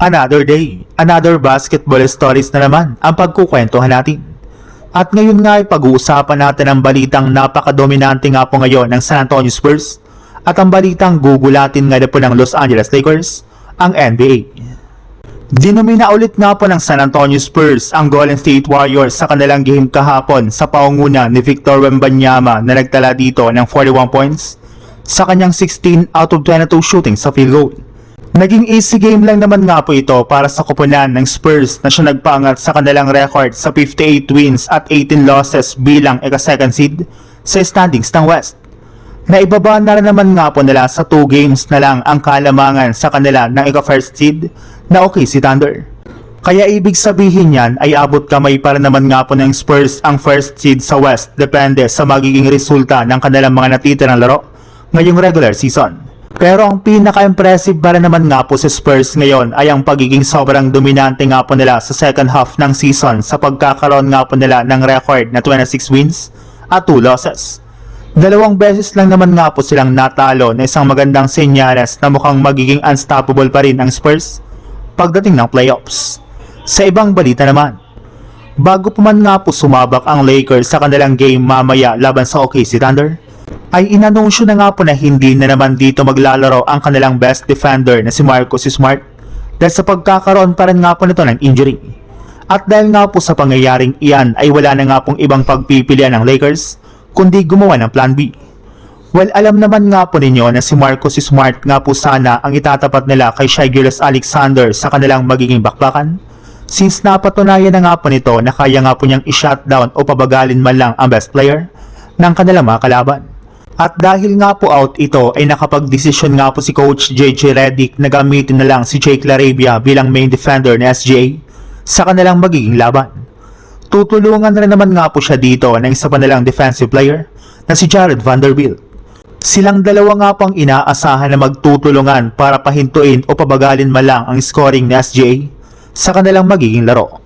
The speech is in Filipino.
Another day, another basketball stories na naman ang pagkukwentuhan natin. At ngayon nga ay pag-uusapan natin ang balitang napakadominante nga po ngayon ng San Antonio Spurs at ang balitang gugulatin nga na po ng Los Angeles Lakers, ang NBA. Dinomina ulit nga po ng San Antonio Spurs ang Golden State Warriors sa kanilang game kahapon sa paunguna ni Victor Wembanyama na nagtala dito ng 41 points sa kanyang 16 out of 22 shooting sa field goal. Naging easy game lang naman nga po ito para sa koponan ng Spurs na siya nagpaangat sa kanilang record sa 58 wins at 18 losses bilang ika-second seed sa standings ng West. Naibaba na rin naman nga po nila sa 2 games na lang ang kalamangan sa kanila ng ika-first seed na OKC Thunder. Kaya ibig sabihin yan ay abot kamay para naman nga po ng Spurs ang first seed sa West depende sa magiging resulta ng kanilang mga natitirang laro ngayong regular season. Pero ang pinaka-impressive para naman nga po sa Spurs ngayon ay ang pagiging sobrang dominante nga po nila sa second half ng season sa pagkakaroon nga po nila ng record na 26 wins at 2 losses. 2 beses lang naman nga po silang natalo na isang magandang senyales na mukhang magiging unstoppable pa rin ang Spurs pagdating ng playoffs. Sa ibang balita naman, bago pa man nga po sumabak ang Lakers sa kanilang game mamaya laban sa OKC Thunder, ay inanunsyo na nga po na hindi na naman dito maglalaro ang kanilang best defender na si Marcus Smart dahil sa pagkakaroon pa rin nga po nito ng injury. At dahil nga po sa pangyayaring iyan ay wala na nga pong ibang pagpipilian ng Lakers kundi gumawa ng plan B. Well, alam naman nga po ninyo na si Marcus Smart nga po sana ang itatapat nila kay Shai Gilgeous-Alexander sa kanilang magiging bakbakan since napatunayan na nga po nito na kaya nga po niyang i-shutdown o pabagalin man lang ang best player ng kanilang mga kalaban. At dahil nga po out ito ay nakapag-desisyon nga po si Coach JJ Redick na gamitin na lang si Jake LaRavia bilang main defender ni SGA sa kanilang magiging laban. Tutulungan rin naman nga po siya dito ng isa pa nilang defensive player na si Jared Vanderbilt. Silang dalawa nga pang inaasahan na magtutulungan para pahintuin o pabagalin man lang ang scoring ni SGA sa kanilang magiging laro.